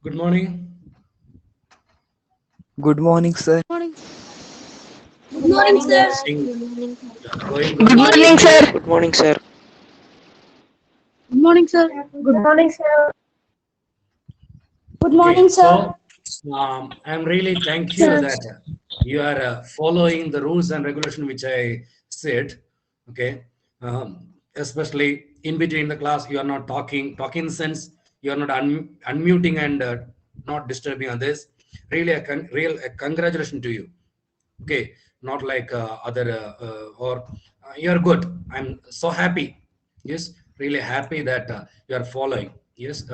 Good morning. Good morning, sir. Morning. Good morning, sir. Sing. Going Good good. morning, sir. Good morning, sir. Good morning, sir. Good morning, sir. Good Okay. morning, sir. I'm really thank you Sir. that you are following the rules and regulation which I said. Okay. Especially in between the class, you are not talking. Talking in the sense you are not unmuting and not disturbing others. Really, a congratulations to you. Okay, not like other or you're good. I'm so happy. Yes, really happy that you are following. Yes,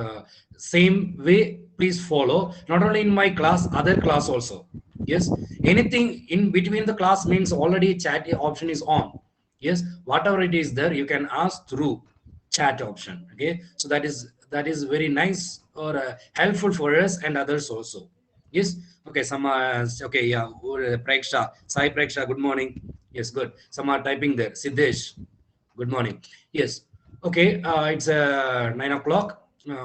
same way please follow, not only in my class, other class also. Yes, anything in between the class means already chat option is on. Yes, whatever it is there you can ask through chat option. Okay, so that is very nice or helpful for us and others also. Yes. Okay. Some okay. Yeah. Preksha. Sai Preksha. Good morning. Yes. Good. Some are typing there. Siddesh. Good morning. Yes. Okay. It's 9 o'clock.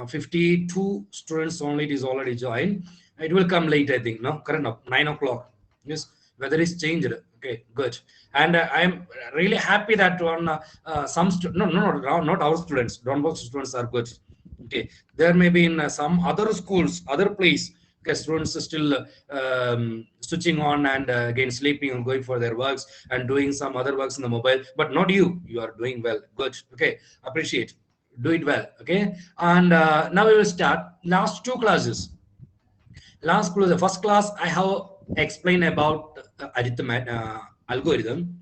52 students only. It is already joined. It will come late, I think. No, correct. No, 9 o'clock. Yes. Weather is changed. Okay. Good. And I am really happy that one. Not our students. Don Bosco students are good. Okay. There may be in some other schools, other place. Okay, students are still switching on and again sleeping and going for their works and doing some other works in the mobile, but not you. You are doing well. Good. Okay, appreciate. Do it well. Okay, and now we will start last two classes. Last class, the first class, I have explained about arithmetic algorithm,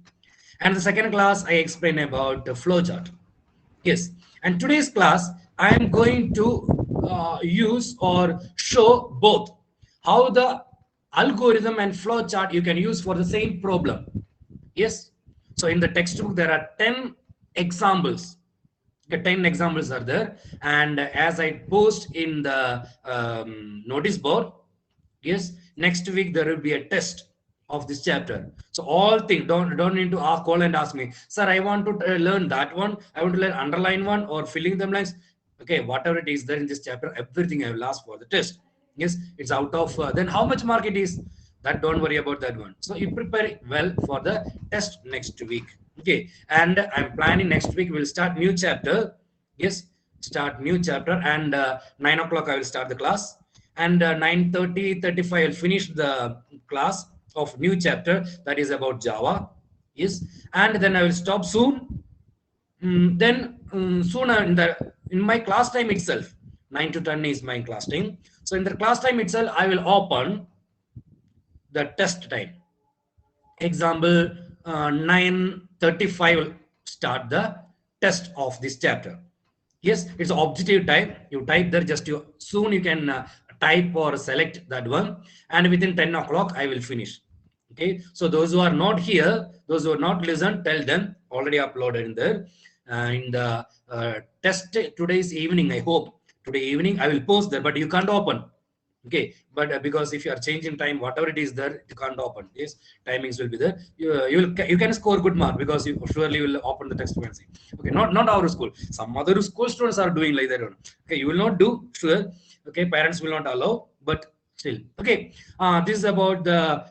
and the second class I explained about the flowchart. Yes, and today's class I am going to use or show both how the algorithm and flowchart you can use for the same problem. Yes, so in the textbook there are 10 examples. Okay, 10 examples are there, and as I post in the notice board, yes, next week there will be a test of this chapter. So all things don't need to call and ask me, sir, I want to learn that one, I want to learn underline one or filling them lines. Okay, whatever it is there in this chapter, everything I will ask for the test. Yes, it's out of then how much mark it is, that don't worry about that one. So you prepare well for the test next week. Okay, and I'm planning next week we'll start new chapter. Yes, start new chapter, and 9 o'clock I will start the class, and 9:30 35 I'll finish the class of new chapter that is about Java. Yes, and then I will stop soon. Then soon in my class time itself, 9 to 10 is my class time. So in the class time itself I will open the test time. Example, 9:35 will start the test of this chapter. Yes, it's objective type. You type there, just you soon you can type or select that one, and within 10 o'clock I will finish. Okay, so those who are not here, those who are not listened, tell them already uploaded in there. In the test today's evening, I hope today evening I will post there, but you can't open. Okay, but because if you are changing time, whatever it is there, you can't open. Yes, timings will be there. You can score good mark because you surely will open the textbook and see. Okay, not our school, some other school students are doing like that one. Okay, you will not do, sure. Okay, parents will not allow, but still. Okay, this is about the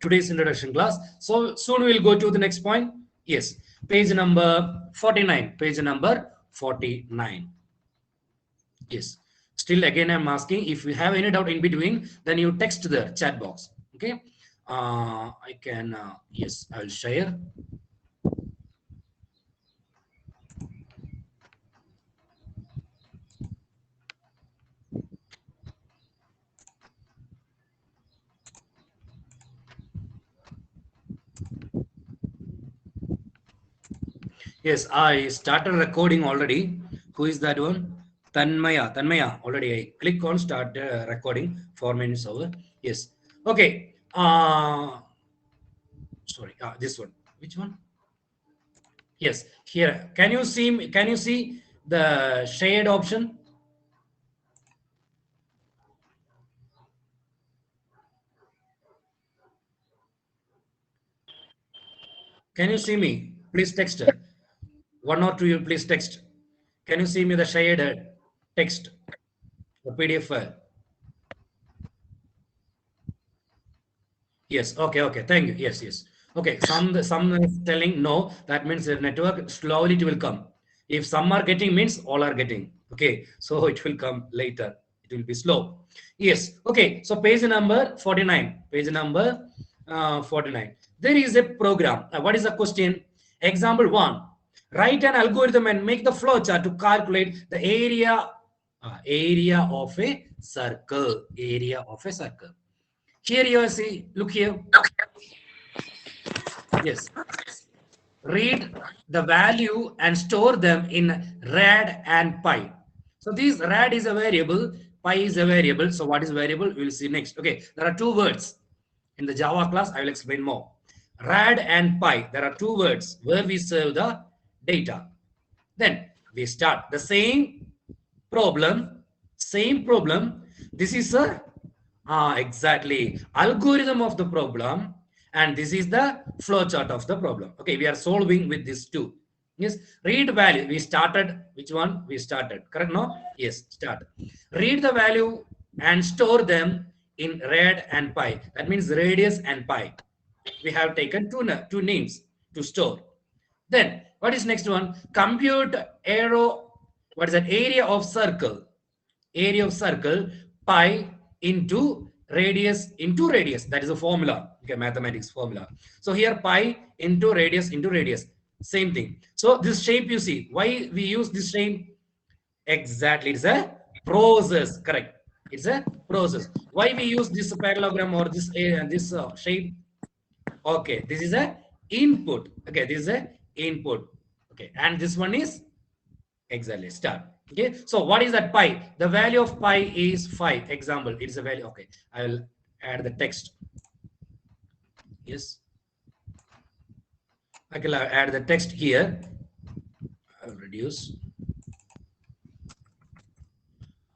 today's introduction class. So soon we'll go to the next point. Yes, page number 49, page number 49. Yes. Still, again, I'm asking if you have any doubt in between, then you text the chat box. Okay. I can, yes, I'll share. Yes, I started recording already. Who is that one? Tanmaya. Tanmaya. Already I click on start recording. 4 minutes over. Yes. Okay. Sorry. This one. Which one? Yes. Here. Can you see? Can you see the shade option? Can you see me? Please text. One or two, you please text. Can you see me the shared text, the PDF file? Yes. Okay. Okay. Thank you. Yes. Yes. Okay. Some is telling no. That means the network slowly it will come. If some are getting means all are getting. Okay. So it will come later. It will be slow. Yes. Okay. So page number 49. Page number 49. There is a program. What is the question? Example one. Write an algorithm and make the flowchart to calculate the area of a circle. Area of a circle. Here you see, look here. Yes. Read the value and store them in rad and pi. So this rad is a variable, pi is a variable. So what is variable? We will see next. Okay, there are two words. In the Java class, I will explain more. Rad and pi, there are two words where we save the data. Then we start the same problem, same problem. This is a exactly algorithm of the problem, and this is the flowchart of the problem. Okay, we are solving with these two. Yes, read value. We started which one? We started correct? No, yes, start. Read the value and store them in rad and pi. That means radius and pi. We have taken two names to store. Then what is next one? Compute arrow. What is that? Area of circle. Area of circle pi into radius. That is a formula. Okay, mathematics formula. So here pi into radius into radius. Same thing. So this shape you see. Why we use this shape? Exactly. It's a process. Correct. It's a process. Why we use this parallelogram or this shape? Okay, this is a input. Okay, this is a input. Okay, and this one is exactly start. Okay, so what is that pi? The value of pi is 5. Example, it is a value. Okay, I will add the text. Yes, I can add the text here. I will reduce.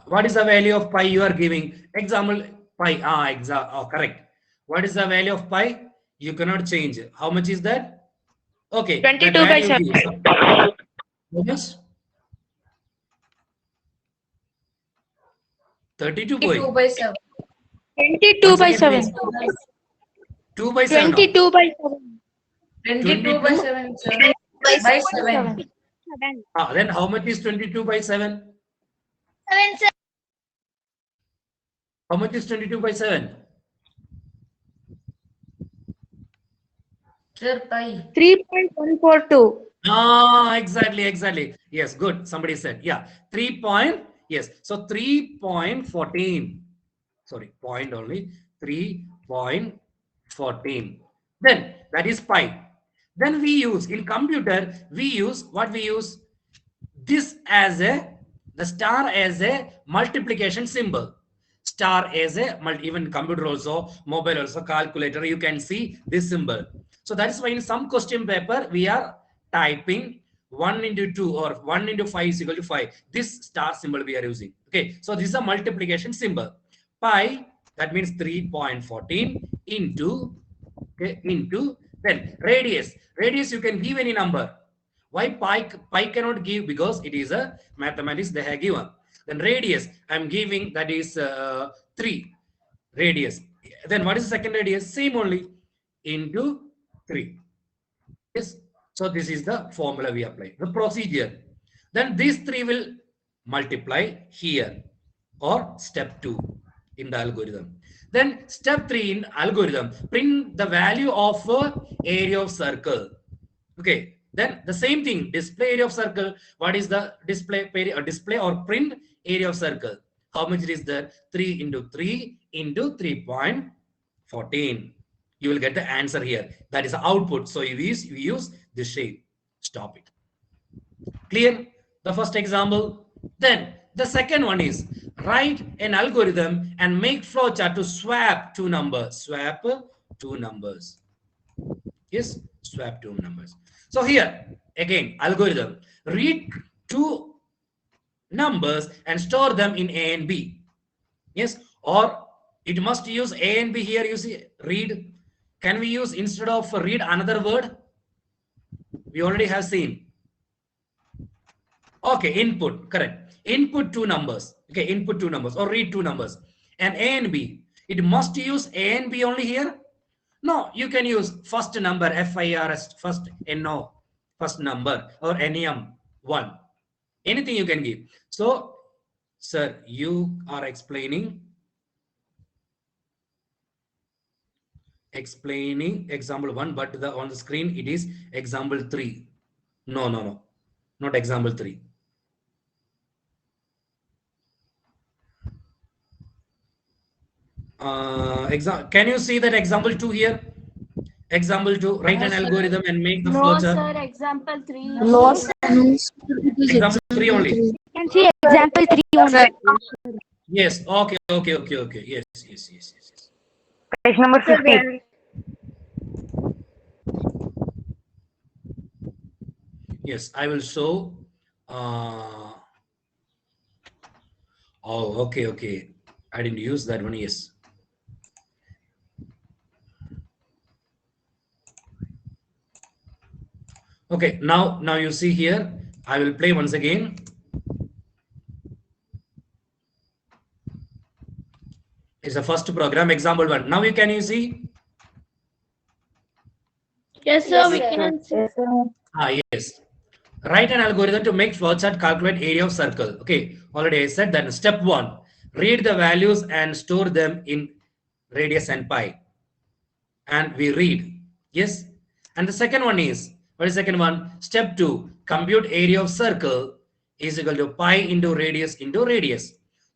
What is the value of pi you are giving? Example, pi. Correct. What is the value of pi? You cannot change. How much is that? Okay, that 22 by value 7. gives. How much? 32 boy. 2 by 7. 22 Once by again, 7. please. 2 by 7. 22 by 7. 22 by 7, sir. By 7. Then how much is 22 by 7? 7, sir. How much is 22 by 7? Sir, pi. 3.142. Exactly. Yes, good. Somebody said, yeah, 3 point. Yes, so 3.14. Sorry, point only 3.14. Then that is pi. Then we use in computer, we use what we use this as the star as a multiplication symbol. Star as a even computer also, mobile also, calculator, you can see this symbol. So that is why in some question paper we are typing 1 into 2 or 1 into 5 is equal to 5. This star symbol we are using. Okay, so this is a multiplication symbol. Pi, that means 3.14 into, okay, into then radius. Radius you can give any number. Why pi cannot give? Because it is a mathematics they have given. Then radius I'm giving, that is 3 radius. Then what is the second radius? Same only, into 3. Yes. So this is the formula we apply, the procedure. Then these 3 will multiply here, or step 2 in the algorithm. Then step 3 in algorithm, print the value of area of circle. Okay. Then the same thing, display area of circle. What is the display or print area of circle? How much it is there? 3 into 3 into 3.14. You will get the answer here. That is the output. So we use this shape. Stop it. Clear? The first example. Then the second one is write an algorithm and make flowchart to swap two numbers. Swap two numbers. Yes, swap two numbers. So here again, algorithm. Read two numbers and store them in A and B. Yes, or it must use A and B here. You see, read. Can we use instead of read another word? We already have seen. Okay, input, correct. Input two numbers. Okay, input two numbers or read two numbers. And A and B. It must use A and B only here. No, you can use first number, FIRS, first NO, first number, or NEM 1. Anything you can give. So, sir, you are explaining example 1, but on the screen it is example 3. No, not example 3. Can you see that example 2 here? Example 2, write an algorithm and make the No, flowchart. sir. Example 3. No, sir. Example 3 only. You can see example 3 only. Yes. Okay. Yes. Page number 50. Yes, I will show. Oh, okay. I didn't use that one. Yes. Okay. Now you see here. I will play once again. It's the first program, example 1. Now can you see? Yes, sir. We can see. Yes. Write an algorithm to make flowchart, calculate area of circle. Okay. Already I said that. Step 1, read the values and store them in radius and pi. And we read. Yes. And the second one is, what is the second one? Step 2, compute area of circle is equal to pi into radius.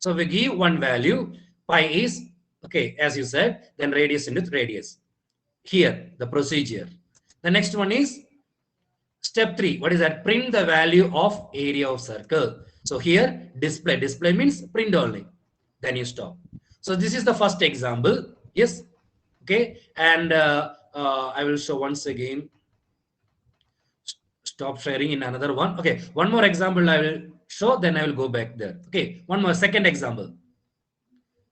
So we give one value, pi is, okay, as you said, then radius into radius. Here, the procedure. The next one is step 3. What is that? Print the value of area of circle. So here, display. Display means print only. Then you stop. So this is the first example. Yes. Okay. And I will show once again. Stop sharing in another one. Okay. One more example I will show. Then I will go back there. Okay. One more second example.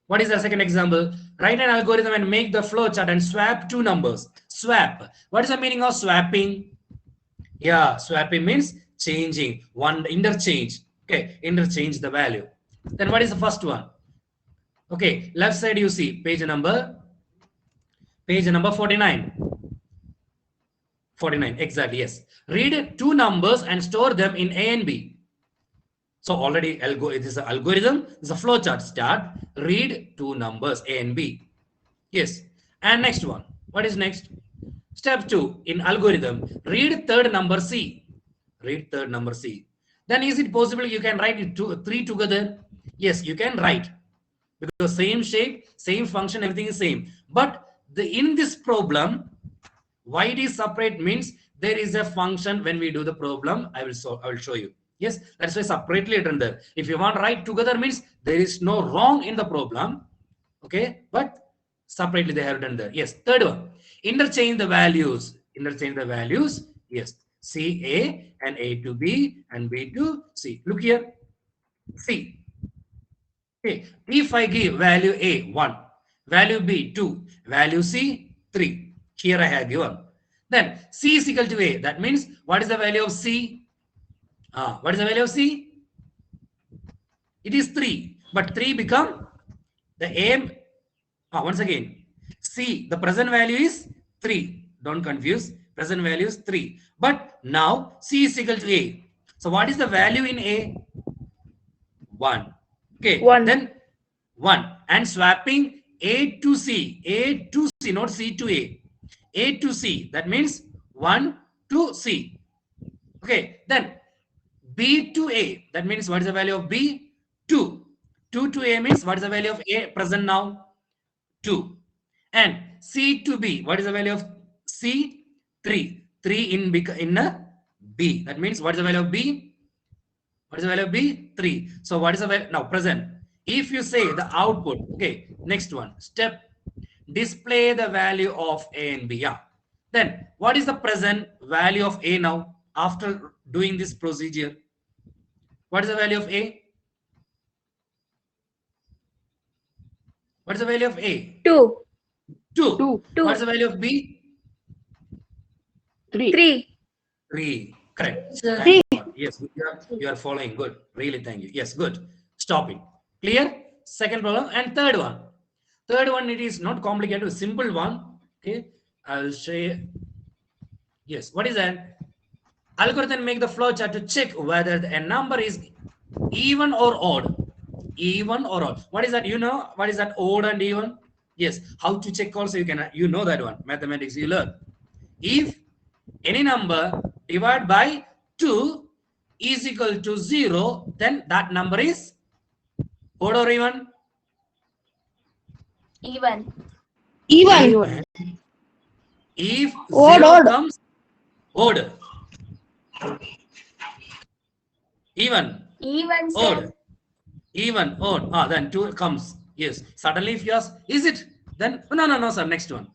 What is the second example? Write an algorithm and make the flowchart and swap two numbers. Swap. What is the meaning of swapping? Yeah, swapping means changing, one interchange. Okay, interchange the value. Then what is the first one? Okay, left side you see page number 49. 49, exactly, yes. Read two numbers and store them in A and B. So already it is an algorithm, it's a flowchart. Start, read two numbers A and B. Yes. And next one. What is next? Step 2 in algorithm, read third number C. Read third number C. Then is it possible you can write it 3 together? Yes, you can write because same shape, same function, everything is same. But in this problem, why it is separate means there is a function when we do the problem. I will show you. Yes, that's why separately written there. If you want to write together means there is no wrong in the problem. Okay, but separately they have done there. Yes, third one. Interchange the values. Yes, C A and A to B and B to C. Look here. C. Okay. If I give value A 1, value B 2, value C 3. Here I have given. Then C is equal to A. That means what is the value of C? What is the value of C? It is 3. But 3 become the A. Once again, C, the present value is 3. Don't confuse. Present value is 3. But now C is equal to A. So what is the value in A? 1. Okay. 1. Then 1. And swapping A to C. A to C, not C to A. A to C. That means 1 to C. Okay. Then B to A. That means what is the value of B? 2. 2 to A means what is the value of A present now? 2. And C to B, what is the value of C? 3. 3 in B. That means what is the value of B? What is the value of B? 3. So what is the value? Now present. If you say the output, okay, next one. Step, display the value of A and B. Yeah. Then what is the present value of A now after doing this procedure? What is the value of A? What is the value of A? 2. 2. 2. What is the value of B? 3. 3. Correct. Sir. Thank you. Yes, you are following. Good. Really, thank you. Yes, good. Stopping. Clear? Second problem. And third one. Third one, it is not complicated, simple one. Okay. I'll show you. Yes, what is that? Algorithm make the flow chart to check whether a number is even or odd. Even or odd. What is that? You know what is that? Odd and even. Yes. How to check also you can know that one. Mathematics you learn. If any number divided by 2 is equal to 0, then that number is odd or even. Even. Even. If Odd, 0 odd. comes odd. Even. Even, sir. Odd. Even. Odd. Then 2 comes. Yes. Suddenly if you ask, is it? Then no, sir. Next one.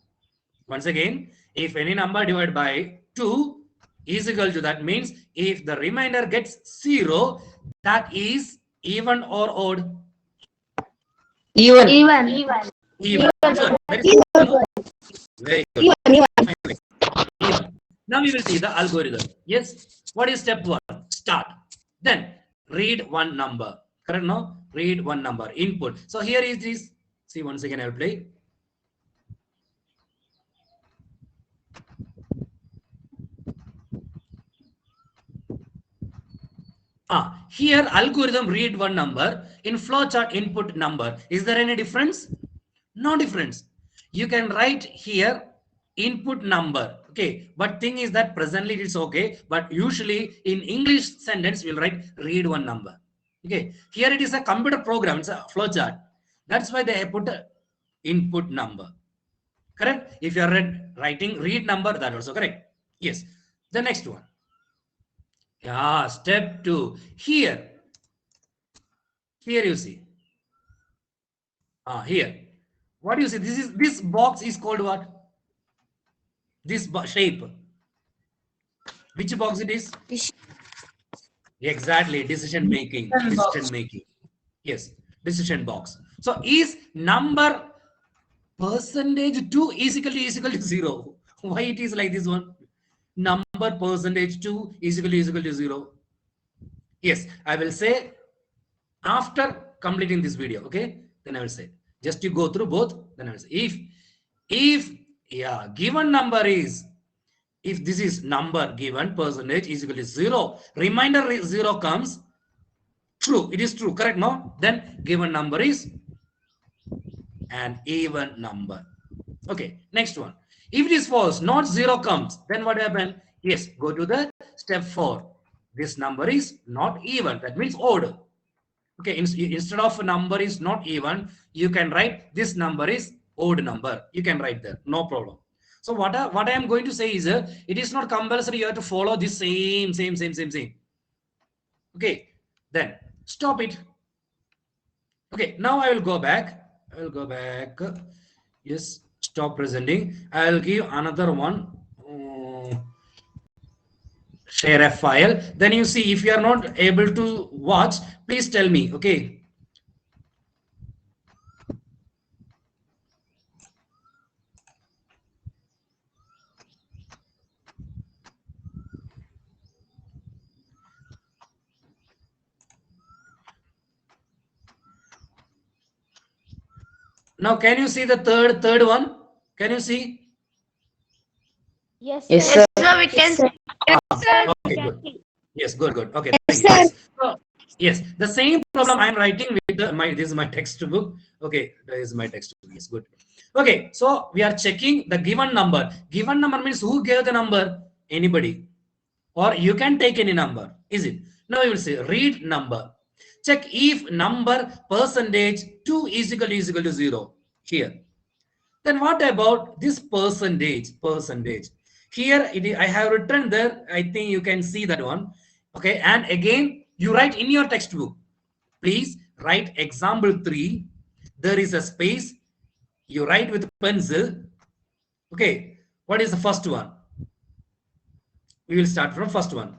Once again, if any number divided by 2 is equal to, that means if the remainder gets 0, that is even or odd. Even. Even. Even. Good. Very simple. Very good. Even. Now we will see the algorithm. Yes. What is step 1? Start. Then read one number. Correct? No? Read one number. Input. So here is this. See, once again I will play. Here algorithm read one number, in flowchart input number. Is there any difference? No difference. You can write here input number. Okay, but thing is that presently it's okay, but usually in English sentence we'll write read one number. Okay, here it is a computer program, it's a flowchart. That's why they put a input number. Correct? If you are writing read number, that also correct. Yes. The next one. Step 2. Here you see. Here. What do you see? This box is called what? This shape. Which box it is? Exactly. Decision making. Decision making. Yes. Decision box. So is number percentage 2 is equal to 0? Why it is like this one? Number percentage 2 is equal to 0. Yes, I will say after completing this video. Okay, then I will say, just you go through both, then I will say if given number is, if this is number given percentage is equal to 0, remainder 0 comes true, it is true, correct? No, then given number is an even number. Okay, next one. If it is false, not 0 comes, then what happened? Yes, go to the step 4. This number is not even, that means odd. Okay, instead of a number is not even, you can write this number is odd number. You can write there, no problem. So what I am going to say is, it is not compulsory you have to follow this same. Okay, then stop it. Okay, now I will go back. Yes, stop presenting. I will give another one. Share a file. Then you see, if you are not able to watch, please tell me. Okay. Now, can you see the third one? Can you see? Yes, Yes, sir. sir, we can. Okay, good. Yes, good. Okay, thank you. Yes, the same problem I am writing with this is my textbook. Okay, that is my textbook. Yes, good. Okay, so we are checking the given number. Given number means who gave the number? Anybody, or you can take any number. Is it? Now you will say read number. Check if number percentage 2 is equal to 0 here. Then what about this percentage? Here I have written there. I think you can see that one. Okay, and again you write in your textbook. Please write example 3. There is a space. You write with pencil. Okay, what is the first one? We will start from first one.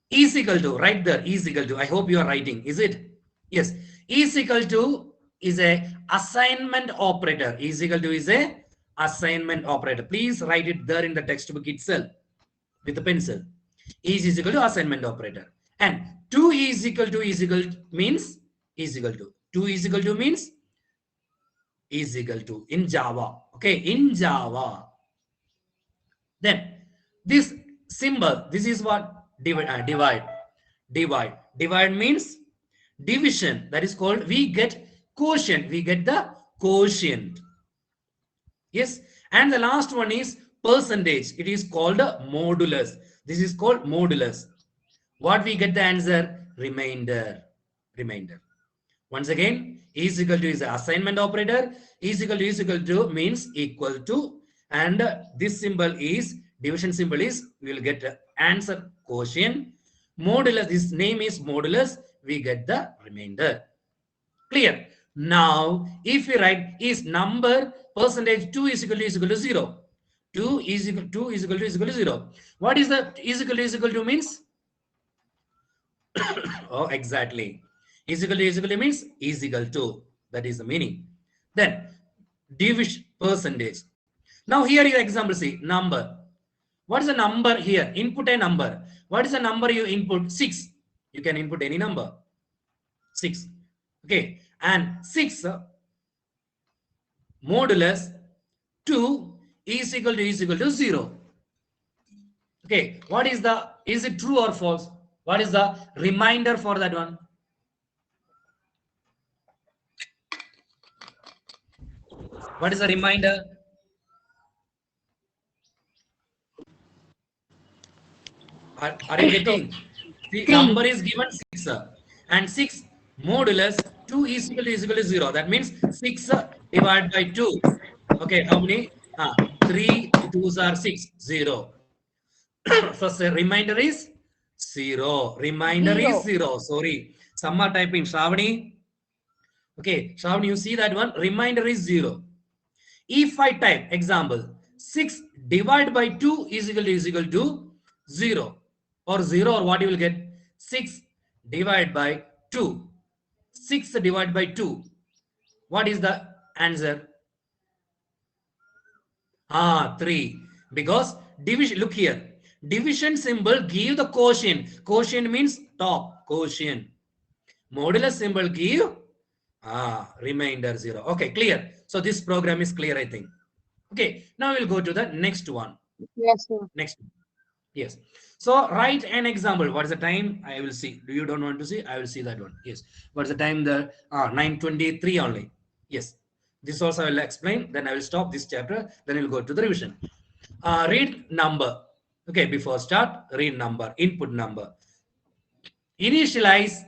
Is equal to, right there, is equal to. I hope you are writing. Is it? Yes. Is equal to is a assignment operator. Is equal to is a assignment operator. Please write it there in the textbook itself with the pencil. Is equal to assignment operator. And 2 is equal to means is equal to. 2 is equal to means is equal to in Java. Okay, in Java. Then this symbol, this is what divide means division. That is called, we get quotient, we get the quotient. Yes, and the last one is percentage. It is called a modulus. This is called modulus. What we get the answer? Remainder. Remainder. Once again, is equal to is the assignment operator. Is equal to means equal to, and this symbol is division symbol is, we will get answer quotient. Modulus, this name is modulus, we get the remainder. Clear? Now, if we write is number percentage 2 is equal to 0. 2 is equal to 0. What is the is equal to means? Oh, exactly. Is equal to means is equal to. That is the meaning. Then division percentage. Now here your example, see number. What is the number here? Input a number. What is the number you input? 6. You can input any number. 6. Okay. And 6 modulus 2 is equal to 0. Okay. What is the, is it true or false? What is the remainder for that one? What is the remainder? Are you getting? The number is given 6 and 6 modulus 2 is equal to 0. That means 6 divided by 2. Okay, how many? 3 2s are 6, 0. So the remainder is 0. Remainder is 0. Sorry. Some are typing Shravani. Okay, Shravani, you see that one? Remainder is 0. If I type example 6 divided by 2 is equal to 0 or 0, or what you will get? 6 divided by 2. 6 divided by 2. What is the answer? 3. Because division, look here. Division symbol give the quotient. Quotient means top, quotient. Modulus symbol give remainder 0. Okay, clear. So this program is clear, I think. Okay, now we'll go to the next one. Yes, sir. Next. Yes. So write an example. What is the time? I will see. Do you don't want to see? I will see that one. Yes. What is the time? The 9:23 only. Yes. This also I will explain. Then I will stop this chapter. Then we'll go to the revision. Read number. Okay. Before start, read number. Input number. Initialize.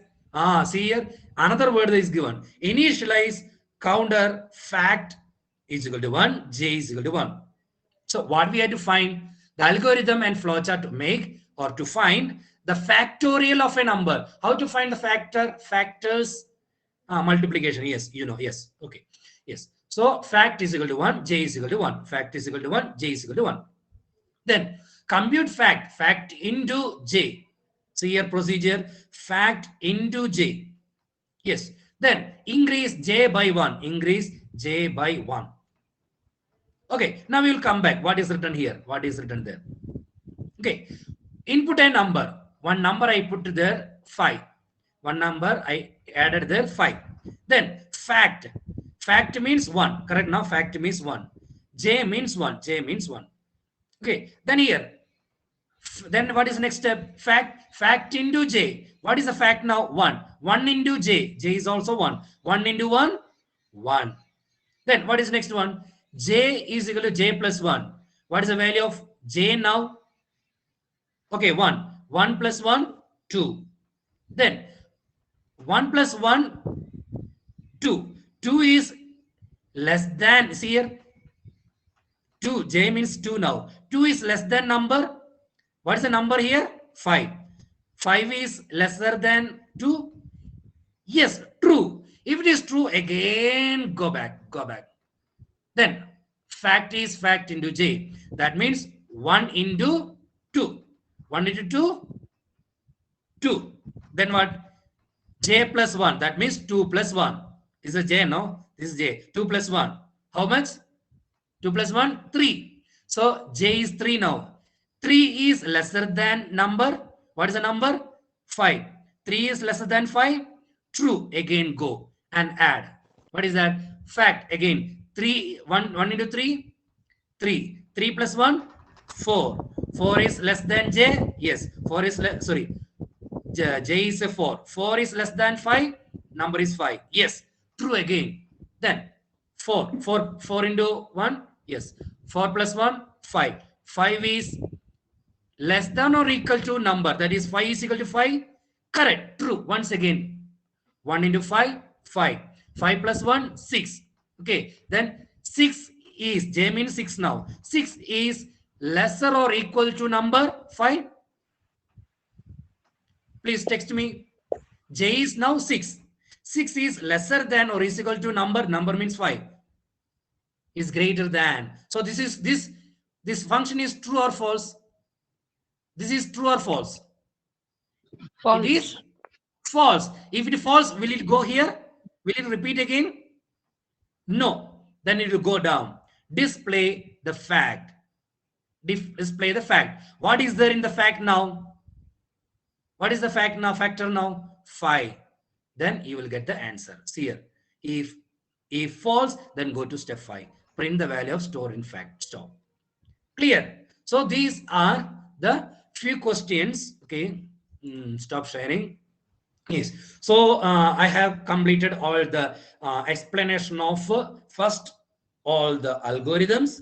See here. Another word is given. Initialize counter fact is equal to 1. J is equal to 1. So what we had to find? The algorithm and flowchart to make or to find the factorial of a number. How to find the factors multiplication? Yes, you know. Yes. Okay. Yes. So fact is equal to 1, J is equal to 1. Fact is equal to 1, J is equal to 1. Then compute fact into J. See here procedure, fact into J. Yes. Then increase J by 1. Increase J by 1. Okay, now we will come back. What is written here? What is written there? Okay, input a number. One number I put there 5. One number I added there 5. Then fact. Fact means 1. Correct now? Fact means 1. J means 1. J means 1. Okay, then here. Then what is next step? Fact into J. What is the fact now? 1. 1 into J. J is also 1. 1 into 1? 1. Then what is next one? J is equal to J plus 1. What is the value of J now? Okay, 1. 1 plus 1, 2. Then 1 plus 1, 2. 2 is less than, see here. 2. J means 2 now. 2 is less than number. What is the number here? 5. 5 is lesser than 2. Yes, true. If it is true, again, go back. Then fact is fact into J. That means 1 into 2. 1 into 2, 2. Then what? J plus 1. That means 2 plus 1. This is J, no? This is J. 2 plus 1. How much? 2 plus 1, 3. So J is 3 now. 3 is lesser than number. What is the number? 5. 3 is lesser than 5. True. Again go and add. What is that? Fact. Again 3. 1 into 3. 3. 3 plus 1. 4. 4 is less than J. Yes. 4 is sorry. J is a 4. 4 is less than 5. Number is 5. Yes. True again. Then 4. 4 into 1. Yes. 4 plus 1. 5. 5 is less than or equal to number. That is 5 is equal to 5. Correct. True. Once again. 1 into 5. 5. 5 plus 1. 6. Okay. Then 6 is, J means 6 now. 6 is lesser or equal to number 5. Please text me. J is now 6. 6 is lesser than or is equal to number. Number means 5. Is greater than. So this function is true or false? This is true or false? False. It is false. If it is false, will it go here? Will it repeat again? No. Then it will go down. Display the fact. Display the fact. What is there in the fact now? What is the fact now? Factor now? 5. Then you will get the answer. See here. If false, then go to step 5. Print the value of store in fact. Stop. Clear. So these are the few questions. Okay. Stop sharing. Yes. So I have completed all the explanation of first all the algorithms.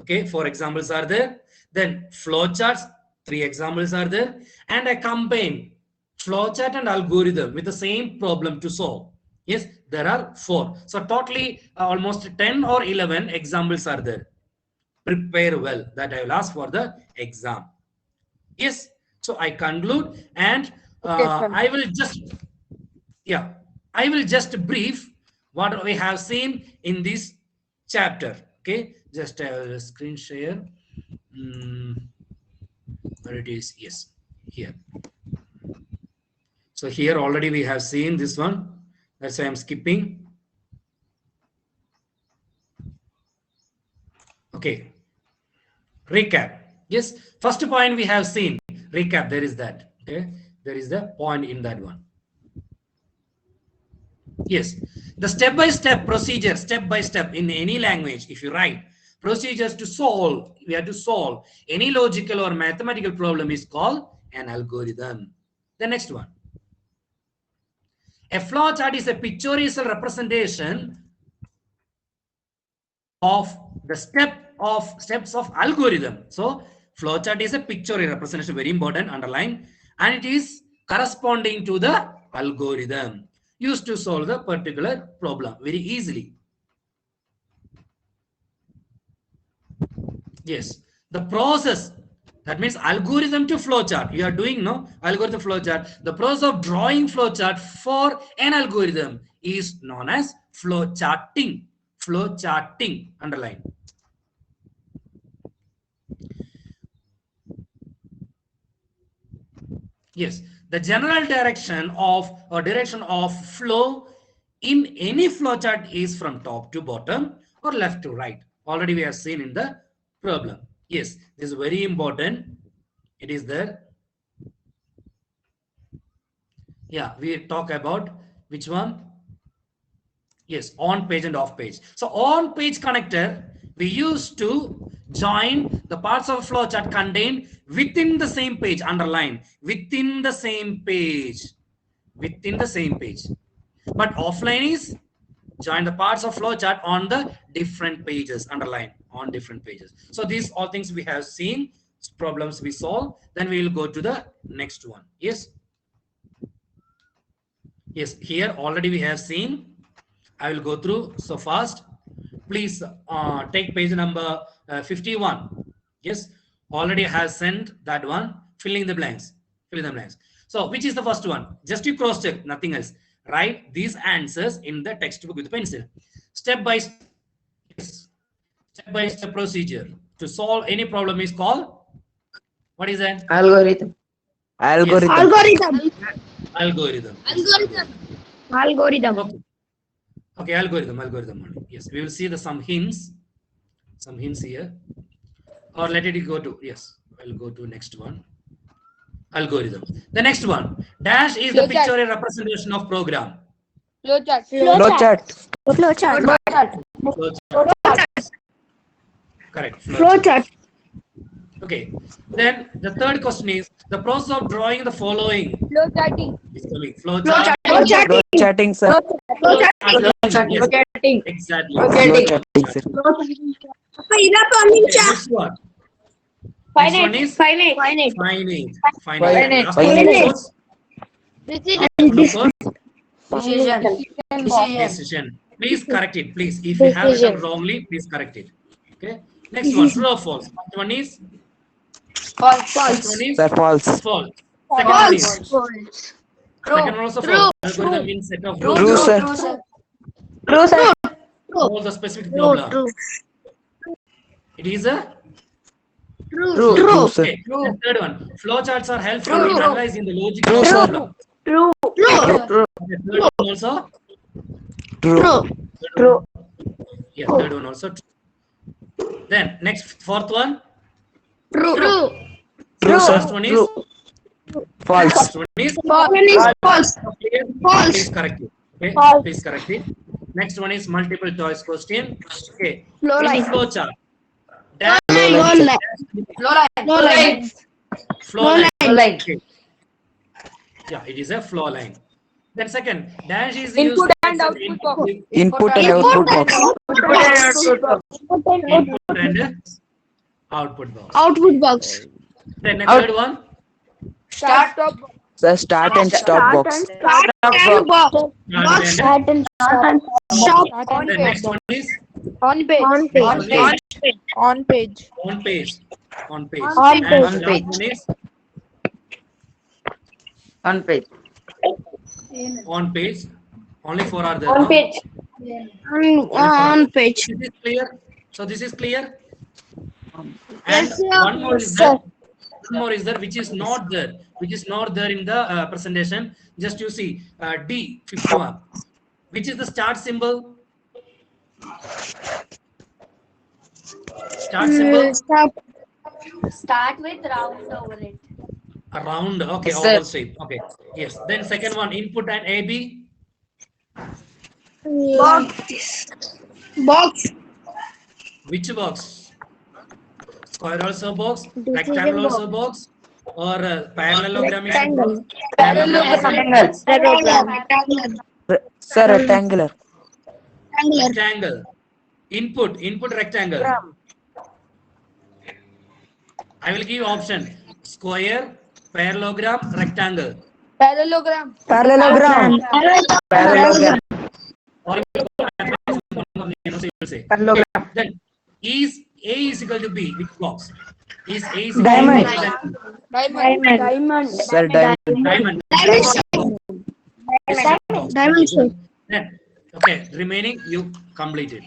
Okay. 4 examples are there. Then flowcharts. 3 examples are there. And I combine flowchart and algorithm with the same problem to solve. Yes, there are 4. So totally almost 10 or 11 examples are there. Prepare well. That I will ask for the exam. Yes. So I conclude and I will just brief what we have seen in this chapter. Okay. Just screen share. Where it is? Yes. Here. So here already we have seen this one. That's why I'm skipping. Okay. Recap. Yes. First point we have seen. Recap. There is that. Okay. There is the point in that one. Yes. The step-by-step procedure, step-by-step in any language, if you write procedures to solve, we have to solve any logical or mathematical problem is called an algorithm. The next one. A flowchart is a pictorial representation of the steps of algorithm. So flowchart is a pictorial representation, very important, underline, and it is corresponding to the algorithm used to solve the particular problem very easily. Yes, the process, that means algorithm to flowchart. You are doing no algorithm flowchart. The process of drawing flowchart for an algorithm is known as flowcharting. Flowcharting, underline. Yes, the general direction of flow in any flowchart is from top to bottom or left to right. Already we have seen in the problem. Yes, this is very important. It is there. Yeah, we talk about which one? Yes, on page and off page. So on page connector, we used to join the parts of flowchart contained within the same page, underline, within the same page, within the same page. But offline is join the parts of flowchart on the different pages, underline, on different pages. So these all things we have seen, problems we solve. Then we will go to the next one. Yes. Yes, here already we have seen. I will go through so fast. Please take page number 51. Yes, already has sent that one. Fill in the blanks. Fill in the blanks. So which is the first one? Just to cross check, nothing else. Write these answers in the textbook with pencil. Step by step procedure to solve any problem is called, what is that? Algorithm. Algorithm. Yes. Algorithm. Algorithm. Okay, algorithm. Yes, we will see some hints here, or let it go to, yes, I'll go to next one. Algorithm. The next one, dash is the pictorial representation of program. Flowchart. Flowchart. Correct. Flowchart. Okay. Then the third question is the process of drawing the following. Flow charting. Is coming. Flow chart. Flow charting, sir. Yes, Charting. exactly. Flow charting, sir. Okay, next one. Next one is Finite. finite. Finite. Last one is Decision. decision. Please correct it, please. If you have written wrongly, please correct it. Okay. Next one, true or false. First one is False. first one is Sir, false. false. Second one is second one also True. false. Algorithm means set of rules. True, sir. True, sir. Solve the specific problem. It is a True, sir. okay. The third one, flowcharts are helpful in True. analyzing the logic True, of sir. problem. True. The third one also, True. yeah, third one also. Then next fourth one, True, last sir. one is True. False. last one is False. Please correct it. Okay, False. please correct it. Next one is multiple choice question. Okay, Flow in line. flowchart, dash Flow line. flow line. line. Okay. Yeah, it is a flow line. Then second, dash is Input used and as an output box. Input and output box. input and output box. Output box. Then the third one, Start. Sir, start and stop box. Start and box. start and Stop. the next one is On page. on page, On page. on page, on page. On And page. last one is On page. on page. Only four are there. On no? page. On page. This is clear. So this is clear. And Yes, sir. one more is there. One more is there, which is not there. Which is not there in the presentation. Just you see D, fifth one. Which is the start symbol? Start symbol. Start with round over it. A round. Okay, Yes, sir. oval shape. Okay. Yes. Then second one, input and AB. Box. Which box? Square also box, rectangle also box, or parallelogram is box? Sir, rectangular. Rectangle. Input rectangle. I will give option: square, parallelogram, rectangle. Parallelogram. Parallelogram. Parallelogram. Or you will say. Parallelogram. Then is A is equal to B? Which box? Is A is equal Diamond. to Diamond. Sir, diamond. diamond? Diamond shape. Then, okay, remaining you complete it.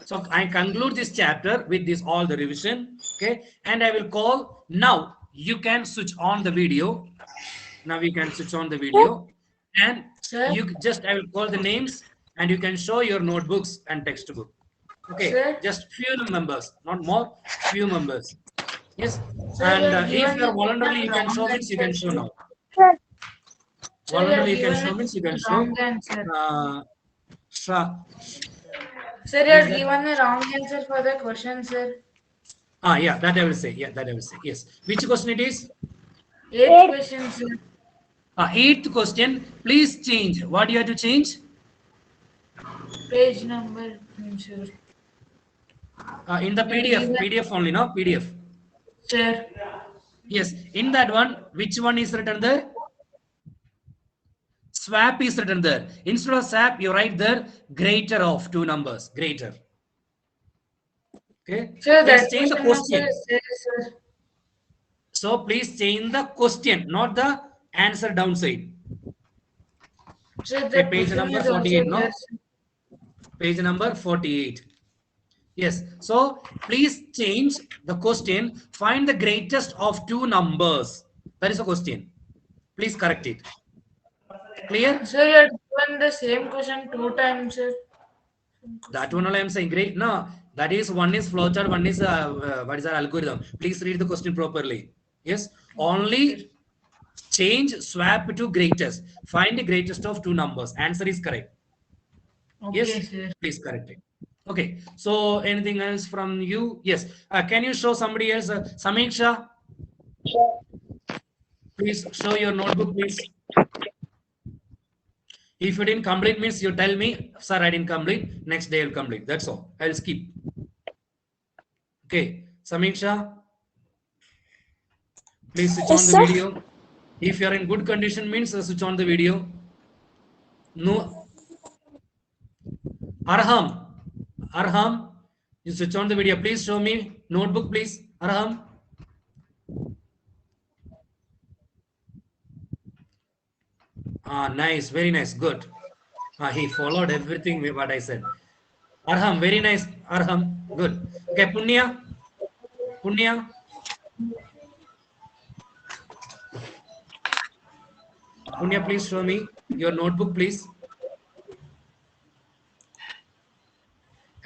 So I conclude this chapter with this all the revision. Okay, and I will call now. You can switch on the video. Now you can switch on the video, and Sir? you just I will call the names, and you can show your notebooks and textbook. Okay, Sir? just few members, not more, few members. Yes, Sir, and you are if given you are the voluntarily, you can show wrong means you can show answer. now. Sir, Voluntarily, you can given show means you can show. wrong answer. Shra. Sir, you are given the wrong answer for the question, sir. Yeah, that I will say. Yeah, that I will say. Yes. Which question it is? Eighth question, sir. Eighth question. Please change. What you have to change? Page number, sir. In the PDF only, no? PDF. Sir, Yes. In that one, which one is written there? Swap is written there. Instead of swap, you write there greater of two numbers. Greater. Okay. sir, Let's that change the question question. answer is there, sir. So please change the question, not the answer downside. Sir, Okay, the page question number is also 48, no? there, sir. Page number 48. Yes. So please change the question. Find the greatest of two numbers. That is a question. Please correct it. Clear? Sir, you are given the same question 2 times, sir. That one only I am saying. Great. No, that is one is flowchart, one is what is our algorithm. Please read the question properly. Yes. Only change swap to greatest. Find the greatest of two numbers. Answer is correct. Okay, Yes. sir. Please correct it. Okay. So anything else from you? Yes. Can you show somebody else? Samiksha, please show your notebook, please. If you didn't complete means you tell me, sir, I didn't complete. Next day I'll complete. That's all. I'll skip. Okay. Samiksha, please switch on the video. If you are in good condition means switch on the video. No. Arham, you switch on the video. Please show me notebook, please. Arham. Nice, very nice, good. He followed everything what I said. Arham, very nice. Arham, good. Okay, Punya. Punya. Punya, please show me your notebook, please.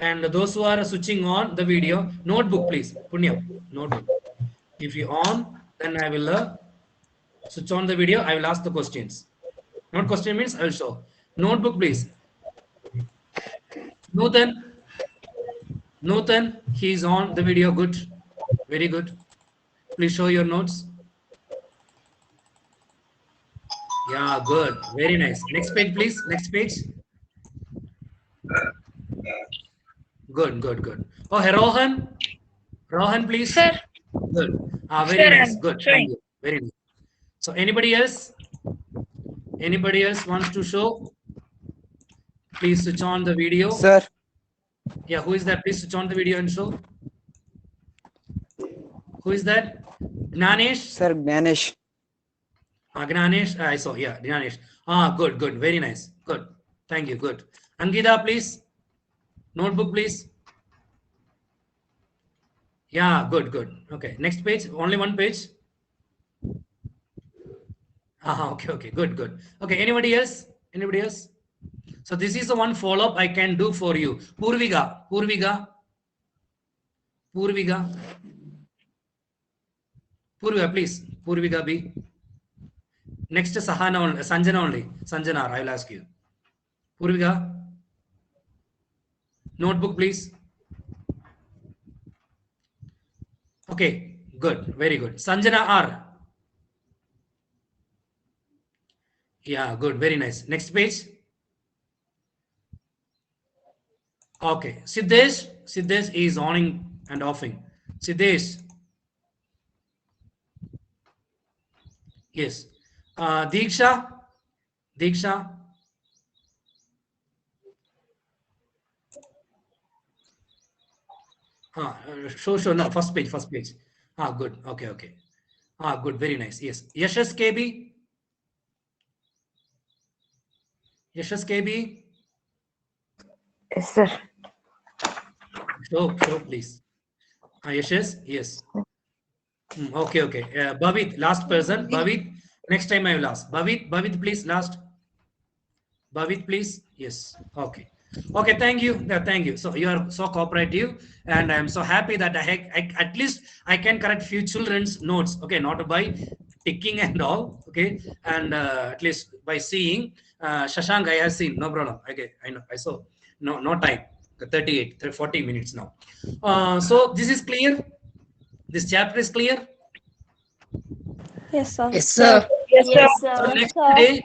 And those who are switching on the video, notebook, please. Punya, notebook. If you on, then I will switch on the video. I will ask the questions. Not question means I will show. Notebook, please. Nutan, he is on the video. Good, very good. Please show your notes. Yeah, good, very nice. Next page, please. Next page. Good. Oh, hey, Rohan, please. Sir. Good. Very nice. Good. Thank you. Very nice. So, anybody else? Anybody else wants to show? Please switch on the video. Sir. Yeah, who is that? Please switch on the video and show. Who is that? Gnanesh? Sir, Ganesh. Gnanesh, I saw. Yeah, Gnanesh. Good. Very nice. Good. Thank you. Good. Angita, please. Notebook, please. Yeah, good. Okay. Next page. Only one page. Okay. Good. Okay. Anybody else? So this is the one follow-up I can do for you. Purviga, please. Purviga B. Next Sahana only, Sanjana only. Sanjana, I will ask you. Purviga. Notebook, please. Okay, good. Very good. Sanjana R. Yeah, good. Very nice. Next page. Okay. Siddesh is on and offing. Siddesh. Yes. Diksha. Show. No, first page. Good. Okay. Good. Very nice. Yes. Yashas KB. Yes, sir. Show, please. Yashas. Yes. Okay. Bhavit, last person. Bhavit. Next time I will ask. Bhavit, please. Last. Bhavit, please. Yes. Okay. Thank you. Thank you. So you are so cooperative, and I am so happy that I at least I can correct few children's notes. Okay, not by ticking and all. Okay, and at least by seeing. Shashank, I have seen. No problem. Okay, I know. I saw. No time. 40 minutes now. So this is clear. This chapter is clear. Yes, sir. Yes, sir. So next day.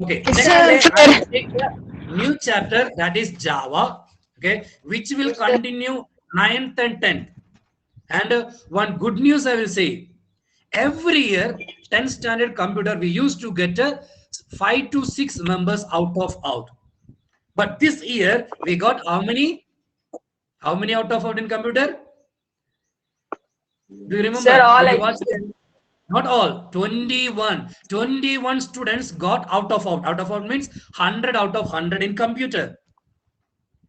Okay. Next day, I will take a new chapter, that is Java. Okay, which will continue 9th and 10th. And one good news I will say. Every year, 10th standard computer, we used to get 5 to 6 members out. But this year, we got how many? How many out in computer? Do you remember? Sir, all Did you I watch this? Not all. 21 students got out. Out of means 100 out of 100 in computer.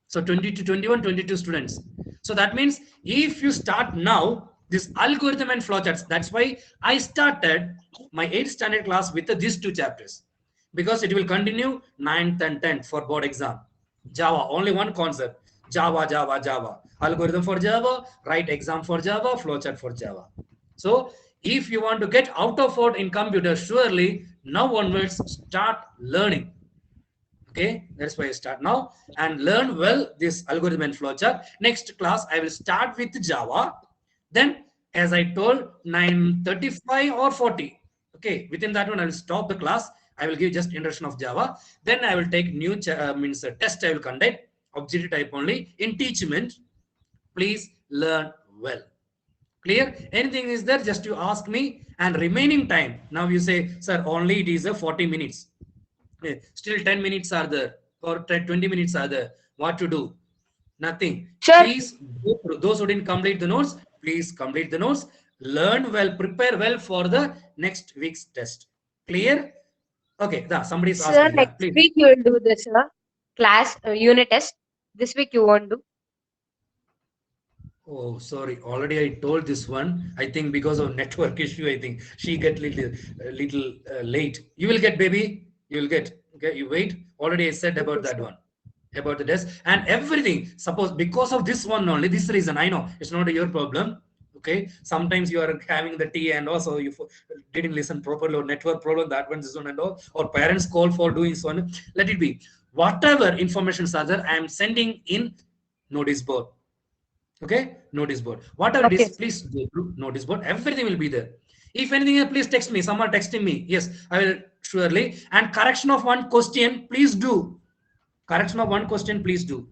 So 20 to 21, 22 students. So that means if you start now, this algorithm and flowcharts, that's why I started my 8th standard class with these 2 chapters. Because it will continue 9th and 10th for board exam. Java, only one concept. Java. Algorithm for Java, write exam for Java, flowchart for Java. So if you want to get out in computer, surely now onwards start learning. Okay, that's why I start now and learn well this algorithm and flowchart. Next class, I will start with Java. Then, as I told, 9:35 or 40. Okay, within that one, I will stop the class. I will give just introduction of Java. Then I will take new test. I will conduct objective type only in teachment. Please learn well. Clear? Anything is there? Just you ask me. And remaining time. Now you say, sir, only it is a 40 minutes. Still 10 minutes are there or 20 minutes are there. What to do? Nothing. Sir. Please, those who didn't complete the notes, please complete the notes. Learn well, prepare well for the next week's test. Clear? Okay, somebody is asking. Sir, Yeah, next please. week you will do this, sir. Class unit test. This week you won't do. Oh, sorry. Already I told this one. I think because of network issue, I think she get little late. You will get, baby. You will get. Okay, you wait. Already I said about that one, about the test and everything. Suppose because of this one only, this reason, I know it's not your problem. Okay, sometimes you are having the tea and also you didn't listen properly or network problem, that one, this one and all, or parents call for doing so on. Let it be. Whatever informations are there, I am sending in notice board. Okay, notice board. Whatever it is, please go through notice board. Everything will be there. If anything, please text me. Someone texting me. Yes, I will surely. And correction of one question, please do. Correction of one question, please do.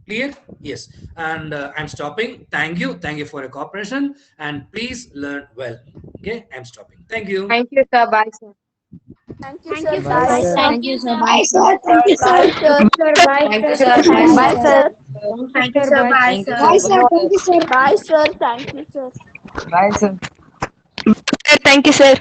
Clear? Yes. And I'm stopping. Thank you. Thank you for your cooperation. And please learn well. Okay, I'm stopping. Thank you. Thank you, sir. Bye, sir. Thank you, Thank you, sir. sir. Bye, Sir. sir. Thank you, sir. Bye, sir. Thank you, sir. Thank you, sir. Bye, sir. Thank you, sir. Bye, sir. Bye, sir. Thank you, sir. Bye, sir. Thank you, sir. Bye, sir. Thank you, sir.